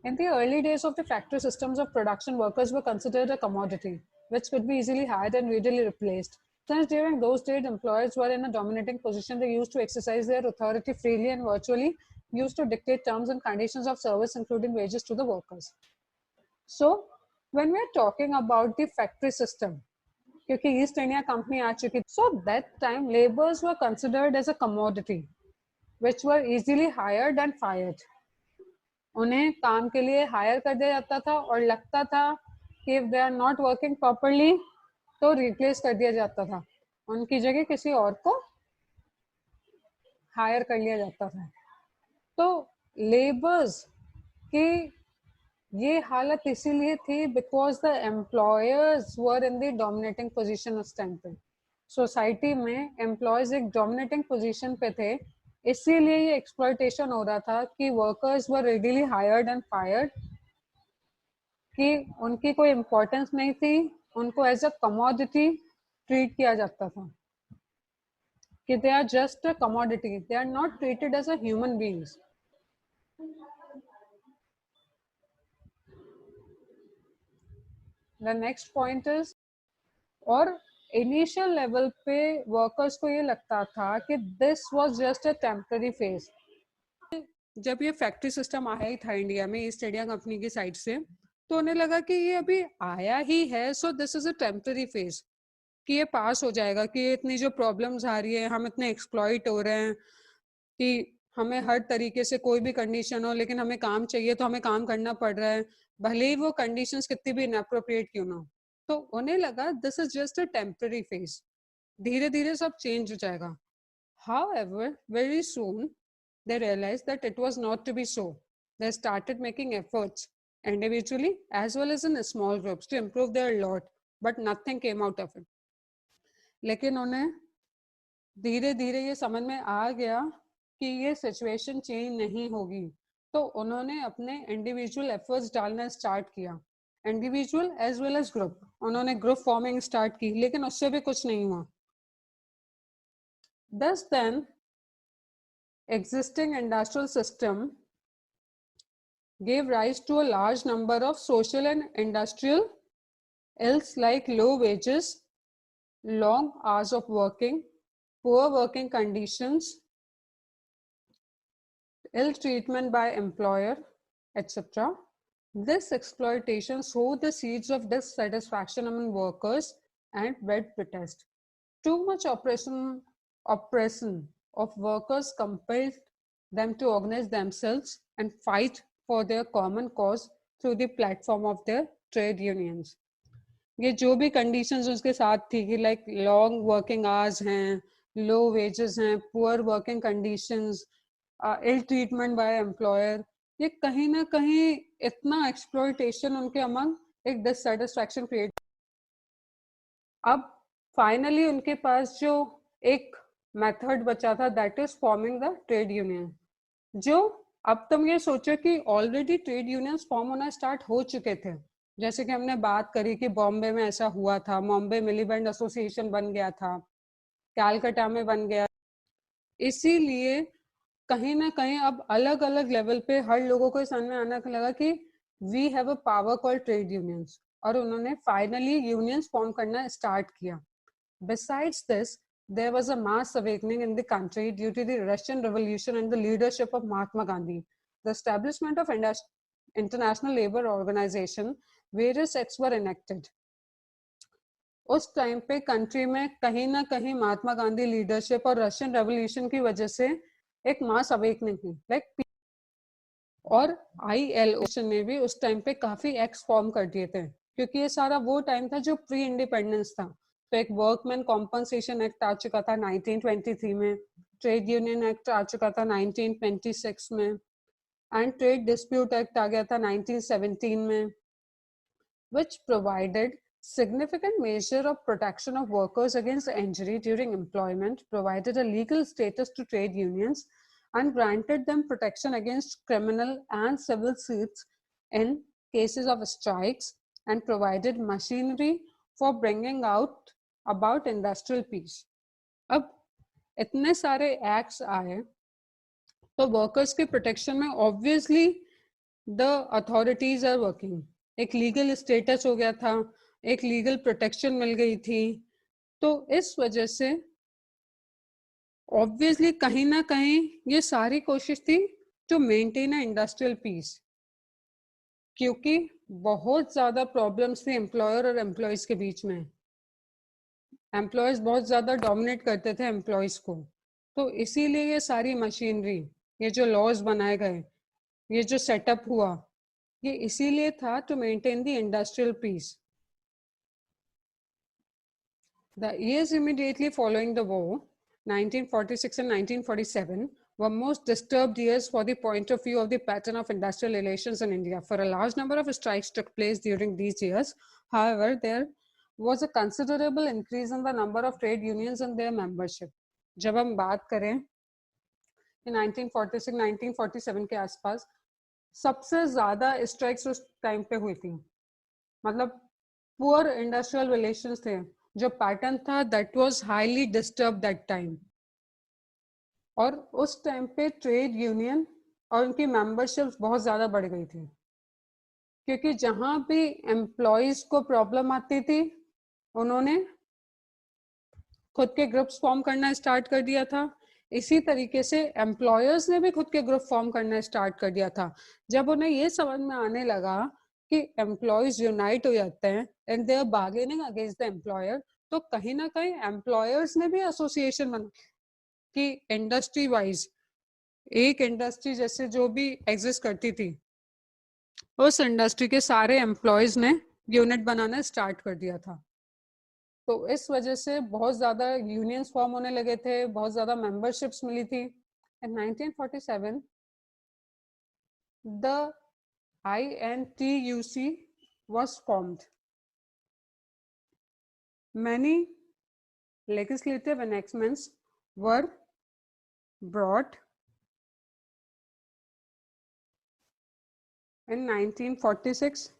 In the early days of the factory systems of production, workers were considered a commodity, which could be easily hired and readily replaced. Since during those days employers were in a dominating position, they used to exercise their authority freely and virtually used to dictate terms and conditions of service, including wages, to the workers. So, when we are talking about the factory system, क्योंकि east India company आ चुकी, so that time laborers were considered as a commodity which were easily hired and fired. उन्हें काम के लिए higher कर दिया जाता था और लगता था कि if they are not working properly तो रिप्लेस कर दिया जाता था, उनकी जगह किसी और को हायर कर लिया जाता था. तो लेबर्स की ये हालत इसीलिए थी because the employers were in the dominating position उस टाइम पे. सोसाइटी में एम्प्लॉयज एक डोमिनेटिंग पोजीशन पे थे, इसीलिए ये एक्सप्लॉयटेशन हो रहा था कि workers were readily hired and fired, कि उनकी कोई इम्पोर्टेंस नहीं थी, उनको एज अ कमोडिटी ट्रीट किया जाता था, कि they are just a commodity, they are not treated as a human beings. The next point is, और इनिशियल लेवल पे वर्कर्स को ये लगता था कि this was just a temporary phase. जब ये फैक्ट्री सिस्टम आया ही था इंडिया में ईस्ट इंडिया कंपनी की साइड से, तो उन्हें लगा कि ये अभी आया ही है, so this is a temporary phase, कि ये पास हो जाएगा, कि इतनी जो प्रॉब्लम्स आ रही है, हम इतने एक्सप्लॉइट हो रहे हैं कि हमें हर तरीके से कोई भी कंडीशन हो लेकिन हमें काम चाहिए तो हमें काम करना पड़ रहा है, भले ही वो कंडीशंस कितनी भी इनअप्रोप्रिएट क्यों ना हो. तो उन्हें लगा this is just a temporary phase, धीरे धीरे सब चेंज हो जाएगा. However, very soon they realized that it was not to be so. They started making efforts individually as well as in small groups to improve their lot, but nothing came out of it. लेकिन उन्हें धीरे धीरे ये समझ में आ गया कि ये सिचुएशन चेंज नहीं होगी, तो उन्होंने अपने इंडिविजुअल एफर्ट्स डालना स्टार्ट किया, individual as well as group. उन्होंने ग्रुप फॉर्मिंग स्टार्ट की, लेकिन उससे भी कुछ नहीं हुआ. Thus then, existing industrial system gave rise to a large number of social and industrial ills like low wages, long hours of working, poor working conditions, ill treatment by employer, etc. This exploitation sowed the seeds of dissatisfaction among workers and bred protest. Too much oppression of workers compelled them to organize themselves and fight for their common cause through the platform of their trade unions. ये जो भी conditions उसके साथ थी कि like long working hours हैं, low wages हैं, poor working conditions, ill treatment by employer, ये कहीं ना कहीं इतना एक्सप्लॉयटेशन उनके अमंग एक डिससैटिस्फैक्शन क्रिएट. अब फाइनली उनके पास जो एक मेथड बचा था, that is forming the trade union. जो अब तुम ये सोचो कि ऑलरेडी ट्रेड यूनियंस फॉर्म होना स्टार्ट हो चुके थे, जैसे कि हमने बात करी कि बॉम्बे में ऐसा हुआ था, बॉम्बे मिलीबैंड एसोसिएशन बन गया था, कैलकाटा में बन गया. इसीलिए कहीं ना कहीं अब अलग अलग लेवल पे हर लोगों को समझ में आने लगा कि we have a power called trade unions, और उन्होंने फाइनली यूनियंस फॉर्म करना स्टार्ट किया. Besides this, there was a mass awakening in the country due to the Russian Revolution and the leadership of Mahatma Gandhi. The establishment of International Labour Organization, various acts were enacted. उस time पे country में कहीं ना कहीं Mahatma Gandhi leadership और Russian revolution की वजह से एक मास अवेकनिंग हुई, लाइक, और ILO ने भी उस टाइम पे काफी एक्ट्स फॉर्म कर दिए थे, क्योंकि ये सारा वो टाइम था जो प्री इंडिपेंडेंस था. तो एक वर्कमैन कॉम्पनसेशन एक्ट आ चुका था 1923 में, ट्रेड यूनियन एक्ट आ चुका था 1926 में, एंड ट्रेड डिस्प्यूट एक्ट आ गया था 1917 में, which provided significant measure of protection of workers against injury during employment, provided a legal status to trade unions, and granted them protection against criminal and civil suits in cases of strikes, and provided machinery for bringing about industrial peace. अब इतने सारे acts आए तो workers के protection में obviously the authorities are working, एक legal status हो गया था, एक लीगल प्रोटेक्शन मिल गई थी। तो इस वजह से ऑब्वियसली कहीं ना कहीं ये सारी कोशिश थी to maintain a industrial peace, क्योंकि बहुत ज्यादा प्रॉब्लम्स थी एम्प्लॉयर और एम्प्लॉयज के बीच में। एम्प्लॉयज बहुत ज्यादा डोमिनेट करते थे एम्प्लॉयज को, तो इसीलिए ये सारी मशीनरी, ये जो लॉज बनाए गए, ये जो सेटअप हुआ, ये इसीलिए था to maintain the industrial peace. The years immediately following the war, 1946 and 1947, were most disturbed years for the point of view of the pattern of industrial relations in India. For a large number of strikes took place during these years. However, there was a considerable increase in the number of trade unions and their membership. जब हम बात करें 1946-1947 के आसपास, सबसे ज्यादा strikes उस time पे हुई थी। मतलब पुअर इंडस्ट्रियल रिलेशंस थे, जो पैटर्न था that was highly disturb that time. और उस टाइम पे ट्रेड यूनियन और उनकी मेंबरशिप्स बहुत ज्यादा बढ़ गई थी, क्योंकि जहां भी एम्प्लॉयज को प्रॉब्लम आती थी उन्होंने खुद के ग्रुप्स फॉर्म करना स्टार्ट कर दिया था। इसी तरीके से एम्प्लॉयर्स ने भी खुद के ग्रुप फॉर्म करना स्टार्ट कर दिया था। जब उन्हें ये समझ में आने लगा कि एम्प्लॉयज यूनाइट हो जाते हैं and they are bargaining against the employer, तो कहीं ना कहीं एम्प्लॉयर्स ने भी एसोसिएशन बना कि इंडस्ट्री वाइज एक इंडस्ट्री जैसे जो भी एग्जिस्ट करती थी, उस इंडस्ट्री के सारे एम्प्लॉयज ने यूनिट बनाना स्टार्ट कर दिया था। तो इस वजह से बहुत ज़्यादा यूनियंस फॉर्म होने लगे थे, बहुत ज़्यादा मेंबरशिप्स मिली थी। In 1947, the INTUC was formed. Many legislative enactments were brought in 1946.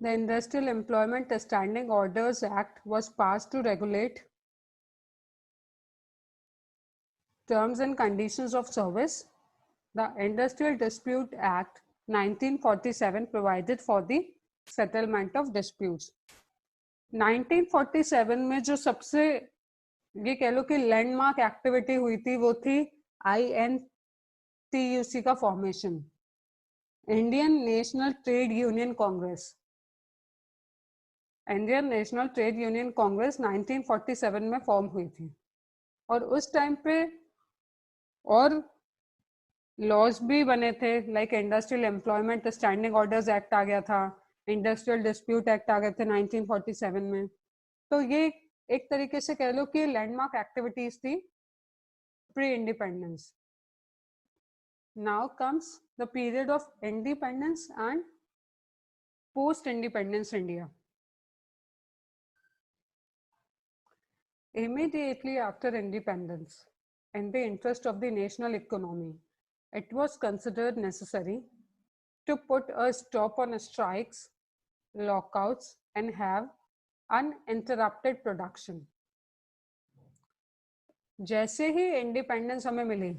The Industrial Employment Standing Orders Act was passed to regulate terms and conditions of service. The Industrial Dispute Act 1947 provided for the settlement of disputes. 1947 में जो सबसे ये कह लो कि landmark activity हुई थी वो थी INTUC का formation, Indian national trade union Congress. Indian national trade union Congress 1947 में फॉर्म हुई थी। और उस टाइम पे और लॉज भी बने थे, like industrial employment standing orders act आ गया था, इंडस्ट्रियल डिस्प्यूट एक्ट आ गए थे 1947 में। तो ये एक तरीके से कह लो कि लैंडमार्क एक्टिविटीज थी pre independence. Now comes the period of independence and post independence India. Immediately after independence, in the interest of the national economy, it was considered necessary to put a stop on strikes, lockouts, and have uninterrupted production. जैसे ही independence हमें मिली,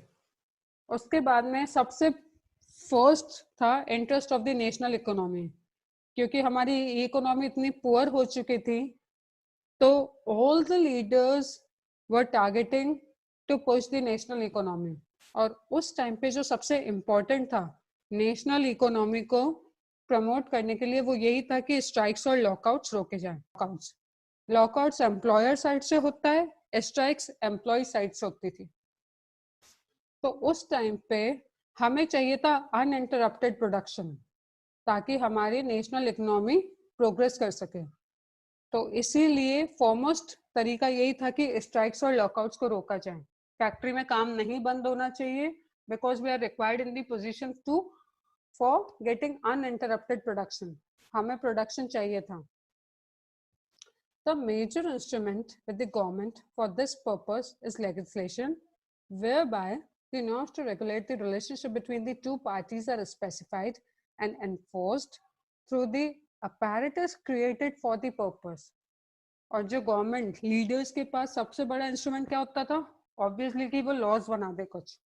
उसके बाद में सबसे first था interest of the national economy, क्योंकि हमारी economy इतनी पुअर हो चुकी थी। तो all the leaders were targeting to push the national economy. और उस टाइम पे जो सबसे इम्पोर्टेंट था नेशनल इकोनॉमी को प्रमोट करने के लिए वो यही था कि स्ट्राइक्स और लॉकआउट्स रोके जाएं। लॉकआउट्स एम्प्लॉयर साइड से होता है, स्ट्राइक्स एम्प्लॉय साइड से होती थी। तो उस टाइम पे हमें चाहिए था अनइंटरप्टेड प्रोडक्शन, ताकि हमारी नेशनल इकोनॉमी प्रोग्रेस कर सके। तो इसीलिए फॉरमोस्ट तरीका यही था कि स्ट्राइक्स और लॉकआउट्स को रोका जाए। फैक्ट्री में काम नहीं बंद होना चाहिए, because we are required in the position to for getting uninterrupted production. हमें प्रोडक्शन चाहिए था। The major instrument with the government for this purpose is legislation, whereby the norms to regulate the relationship between the two parties are specified and enforced through the apparatus created for the purpose. और जो government leaders के पास सबसे बड़ा instrument क्या होता था? Obviously कि वो लॉज बना दे कुछ,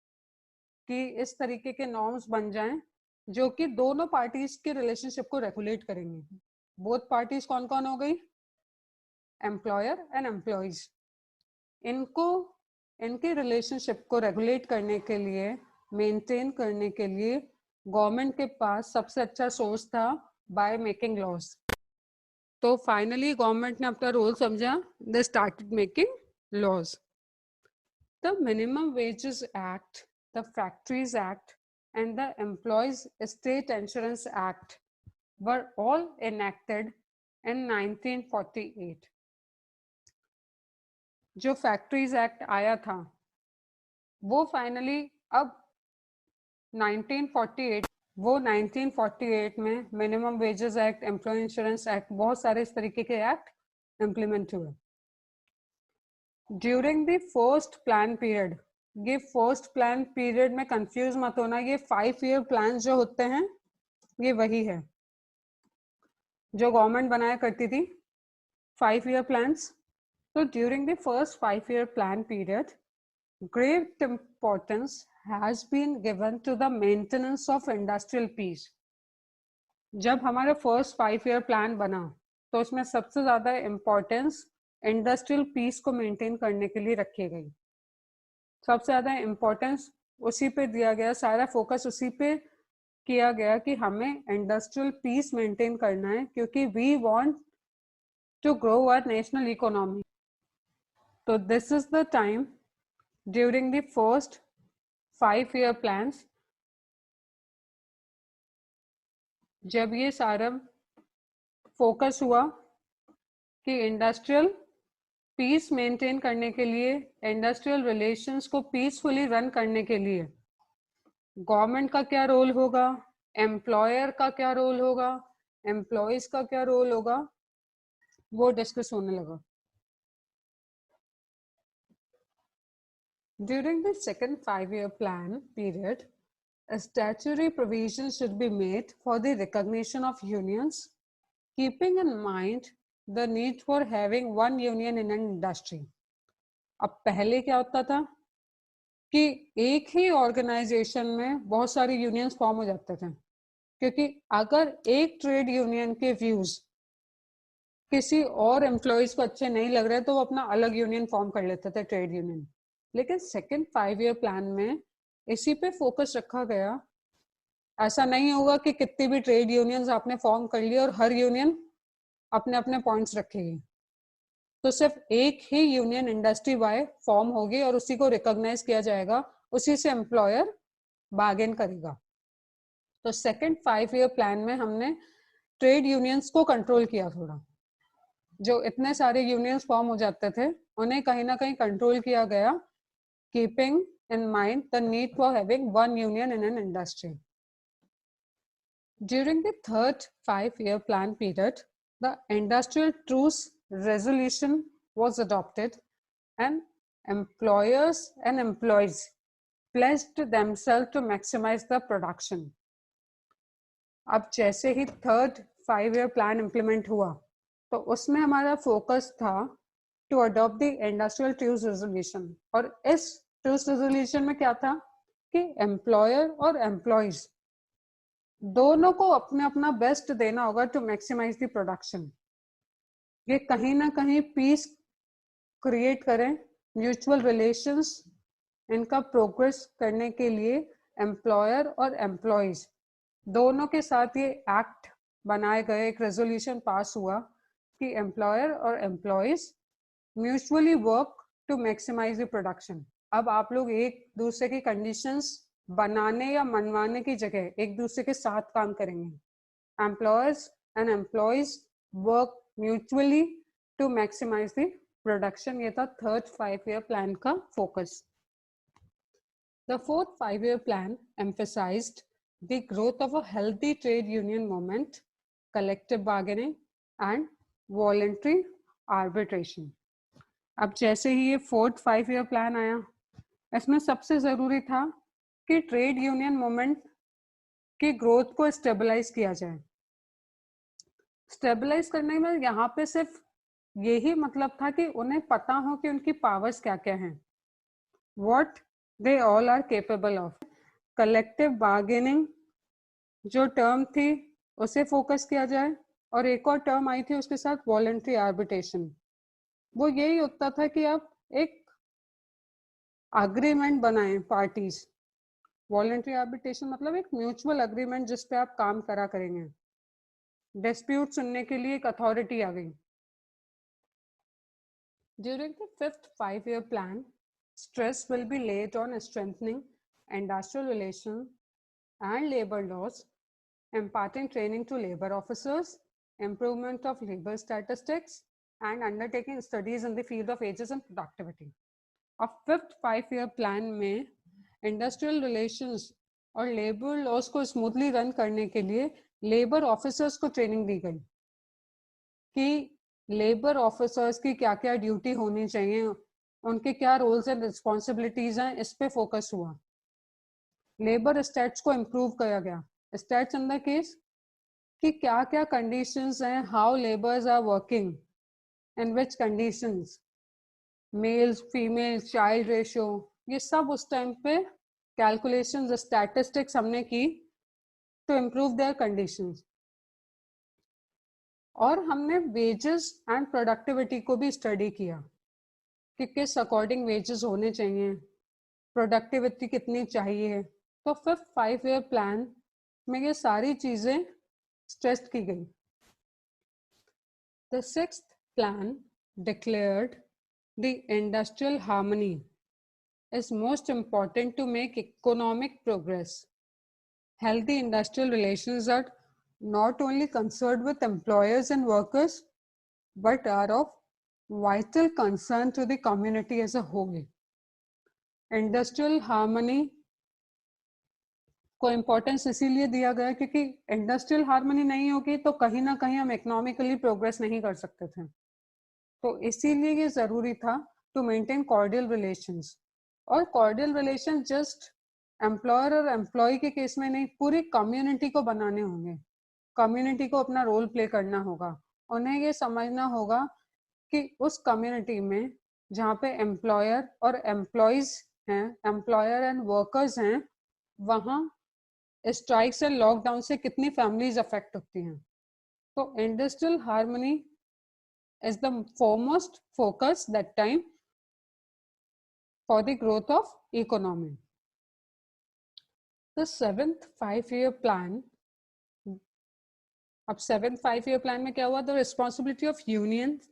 कि इस तरीके के नॉर्म्स बन जाएं जो कि दोनों पार्टीज के रिलेशनशिप को रेगुलेट करेंगे। बोथ पार्टीज कौन कौन हो गई? Employer and employees. इनको इनके रिलेशनशिप को रेगुलेट करने के लिए, मेंटेन करने के लिए गवर्नमेंट के पास सबसे अच्छा सोर्स था बाय मेकिंग लॉज। तो फाइनली गवर्नमेंट ने अपना रोल समझा, they started making laws. The minimum wages act, the factories act and the Employees State Insurance Act were all enacted in 1948. जो फैक्ट्रीज एक्ट आया था वो फाइनली अब 1948 में minimum wages act, employ insurance act, बहुत सारे इस तरीके के एक्ट इम्प्लीमेंट हुए। During the first plan period, ये फर्स्ट प्लान पीरियड में कंफ्यूज मत होना, ये 5 ईयर प्लान जो होते हैं ये वही है जो गवर्नमेंट बनाया करती थी, 5 ईयर प्लान्स। तो during the first 5 year plan period, great importance has been given to the maintenance of industrial peace. जब हमारा फर्स्ट 5 ईयर प्लान बना तो उसमें सबसे ज्यादा इम्पोर्टेंस इंडस्ट्रियल पीस को मेंटेन करने के लिए रखी गई। सबसे ज्यादा इम्पोर्टेंस उसी पे दिया गया, सारा फोकस उसी पे किया गया कि हमें इंडस्ट्रियल पीस मेंटेन करना है, क्योंकि we want to grow our national economy. तो this is the time during the first 5 year plans जब ये सारा फोकस हुआ कि इंडस्ट्रियल पीस मेंटेन करने के लिए, इंडस्ट्रियल रिलेशंस को पीसफुली रन करने के लिए गवर्नमेंट का क्या रोल होगा, एम्प्लॉयर का क्या रोल होगा, एम्प्लॉयज का क्या रोल होगा, वो डिस्कस होने लगा। During the second 5 year plan period, a statutory provision should be made for the recognition of unions, keeping in mind the need for having one union in an industry. अब पहले क्या होता था कि एक ही ऑर्गेनाइजेशन में बहुत सारे यूनियंस फॉर्म हो जाते थे, क्योंकि अगर एक ट्रेड यूनियन के व्यूज किसी और एम्प्लॉयज को अच्छे नहीं लग रहे तो वो अपना अलग यूनियन फॉर्म कर लेते थे, ट्रेड यूनियन। लेकिन सेकेंड 5 ईयर प्लान में इसी पे फोकस रखा गया। ऐसा नहीं होगा कि कितनी भी ट्रेड यूनियंस आपने फॉर्म कर ली और हर यूनियन अपने अपने पॉइंट्स रखेगी, तो सिर्फ एक ही यूनियन इंडस्ट्री वाइड फॉर्म होगी और उसी को रिकॉग्नाइज किया जाएगा, उसी से एम्प्लॉयर बार्गेन करेगा। तो सेकेंड 5 ईयर प्लान में हमने ट्रेड यूनियंस को कंट्रोल किया थोड़ा, जो इतने सारे यूनियंस फॉर्म हो जाते थे उन्हें कहीं ना कहीं कंट्रोल किया गया, keeping in mind the need for having one union in an industry. During the third 5-year plan period, the Industrial Truce Resolution was adopted and employers and employees pledged themselves to maximize the production. अब जैसे ही third 5-year plan implement हुआ तो उसमें हमारा focus था to adopt the industrial truce resolution, और इस truce resolution में क्या था कि एम्प्लॉयर और एम्प्लॉयज दोनों को अपने अपना बेस्ट देना होगा टू मैक्सिमाइज द प्रोडक्शन। ये कहीं ना कहीं पीस क्रिएट करें, म्यूचुअल रिलेशंस इनका प्रोग्रेस करने के लिए एम्प्लॉयर और एम्प्लॉयज दोनों के साथ ये एक्ट बनाए गए, एक रेजोल्यूशन पास हुआ कि एम्प्लॉयर और employees mutually work to maximise the production. अब आप लोग एक दूसरे की कंडीशंस बनाने या मनवाने की जगह एक दूसरे के साथ काम करेंगे। Employers and employees work mutually to maximise the production. ये था थर्ड 5 ईयर प्लान का फोकस। The fourth 5 year plan emphasized the growth of a healthy trade union movement, collective bargaining and voluntary arbitration. अब जैसे ही ये फोर्थ 5 ईयर प्लान आया, इसमें सबसे जरूरी था कि ट्रेड यूनियन मूवमेंट की ग्रोथ को स्टेबलाइज किया जाए। स्टेबलाइज करने में यहाँ पे सिर्फ यही मतलब था कि उन्हें पता हो कि उनकी पावर्स क्या क्या हैं, what they all are capable of. Collective bargaining जो टर्म थी उसे फोकस किया जाए, और एक और टर्म आई थी उसके साथ वॉलंटरी आर्बिट्रेशन। वो यही होता था कि आप एक अग्रीमेंट बनाएं पार्टीज। वॉलंटरी आर्बिट्रेशन मतलब एक म्यूचुअल अग्रीमेंट जिस पे आप काम करा करेंगे। डिस्प्यूट सुनने के लिए एक अथॉरिटी आ गई। During the fifth five-year plan, stress will be laid on strengthening industrial relations and labor laws, imparting training to labor officers, improvement of labor statistics, and undertaking studies in the field of wages and productivity. अब fifth five year plan में industrial relations और labour laws को smoothly run करने के लिए labour officers को training दी गई कि लेबर ऑफिसर्स की क्या क्या ड्यूटी होनी चाहिए, उनके क्या रोल्स एंड रिस्पॉन्सिबिलिटीज हैं, इस पे फोकस हुआ। लेबर स्टैट्स को इम्प्रूव किया गया। स्टैट्स इन द केस कि क्या क्या कंडीशंस हैं, how labours are working, in which conditions, males female child ratio, ये सब उस टाइम पे कैलकुलेशंस स्टैटिस्टिक्स हमने की टू इम्प्रूव देयर कंडीशंस। और हमने वेजेस एंड प्रोडक्टिविटी को भी स्टडी किया कि किस अकॉर्डिंग वेजेस होने चाहिए, प्रोडक्टिविटी कितनी चाहिए। तो फिफ्थ फाइव ईयर प्लान में ये सारी चीजें स्ट्रेस की गई। The sixth plan declared the industrial harmony is most important to make economic progress. Healthy industrial relations are not only concerned with employers and workers, but are of vital concern to the community as a whole. Industrial harmony को importance इसीलिए दिया गया क्योंकि industrial harmony नहीं होगी तो कहीं ना कहीं हम इकोनॉमिकली प्रोग्रेस नहीं कर सकते थे। तो इसीलिए ये जरूरी था टू मेंटेन कॉर्डियल रिलेशंस। और कॉर्डियल रिलेशन जस्ट एम्प्लॉयर और एम्प्लॉय के केस में नहीं, पूरी कम्युनिटी को बनाने होंगे। कम्युनिटी को अपना रोल प्ले करना होगा। उन्हें ये समझना होगा कि उस कम्युनिटी में जहाँ पे एम्प्लॉयर और एम्प्लॉयज हैं, एम्प्लॉयर एंड वर्कर्स हैं, वहाँ स्ट्राइक्स एंड लॉकडाउन से कितनी फैमिलीज अफेक्ट होती हैं। तो industrial harmony is the foremost focus that time for the growth of economy. The seventh five-year plan, अब seventh five-year plan में क्या हुआ? The responsibility of unions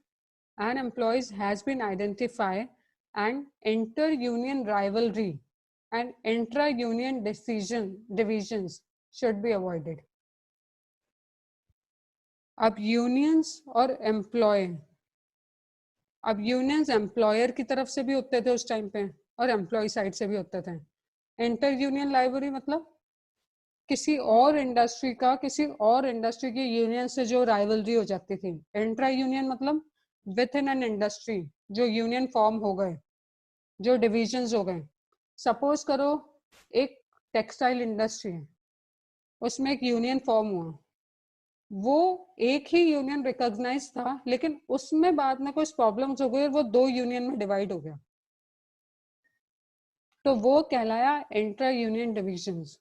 and employees has been identified and inter-union rivalry and intra-union divisions should be avoided. अब unions और employ, अब unions employer की तरफ से भी होते थे उस टाइम पे और एम्प्लॉय साइड से भी होते थे। इंटर यूनियन लाइब्रेरी मतलब किसी और इंडस्ट्री का किसी और इंडस्ट्री की यूनियन से जो राइवलरी हो जाती थी। इंट्रा यूनियन मतलब विद इन एन इंडस्ट्री जो यूनियन फॉर्म हो गए, जो डिविजन्स हो गए। सपोज करो एक टेक्सटाइल इंडस्ट्री है, उसमें एक यूनियन फॉर्म हुआ, वो एक ही यूनियन रिकॉग्नाइज था, लेकिन उसमें बाद में कुछ प्रॉब्लम्स हो गई और वो दो यूनियन में डिवाइड हो गया, तो वो कहलाया इंट्रा यूनियन डिविजन्स।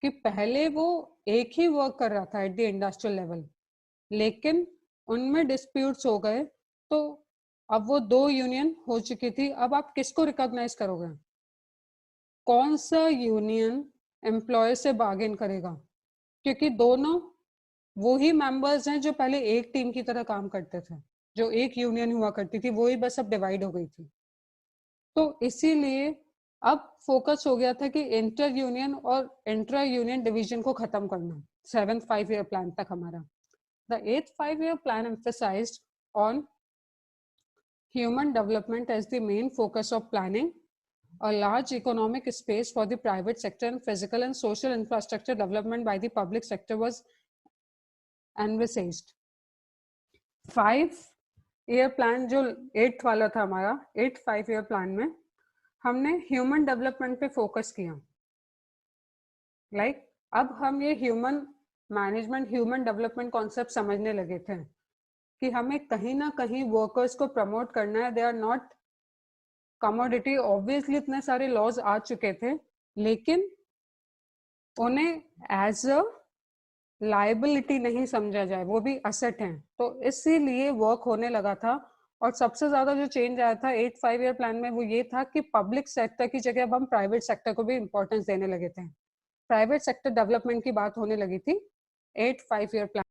कि पहले वो एक ही वर्क कर रहा था एट द इंडस्ट्रियल लेवल, लेकिन उनमें डिस्प्यूट्स हो गए, तो अब वो दो यूनियन हो चुकी थी। अब आप किसको रिकॉग्नाइज करोगे? कौन सा यूनियन एम्प्लॉयर से बार्गेन करेगा? क्योंकि दोनों वो ही मेंबर्स हैं जो पहले एक टीम की तरह काम करते थे, जो एक यूनियन हुआ करती थी, वो ही बस अब डिवाइड हो गई थी। तो इसीलिए अब फोकस हो गया था कि इंटर यूनियन और इंट्रा यूनियन डिवीजन को खत्म करना, सेवेंथ फाइव ईयर प्लान तक हमारा। The eighth five year plan emphasized on human development as the main focus of planning, a large economic space for the private sector and physical and social infrastructure development by the public sector was envisaged. 5-year plan जो 8th वाला था हमारा, 8th 5-year plan में हमने human development पे focus किया। अब हम ये human management, human development concept समझने लगे थे कि हमें कहीं ना कहीं वर्कर्स को प्रमोट करना है। They are not commodity, obviously इतने सारे लॉज आ चुके थे, लेकिन उन्हें एज अ लाइबिलिटी नहीं समझा जाए, वो भी असेट हैं, तो इसीलिए वर्क होने लगा था। और सबसे ज्यादा जो चेंज आया था 8-5 ईयर प्लान में वो ये था कि पब्लिक सेक्टर की जगह अब हम प्राइवेट सेक्टर को भी इंपॉर्टेंस देने लगे थे, प्राइवेट सेक्टर डेवलपमेंट की बात होने लगी थी 8-5 ईयर प्लान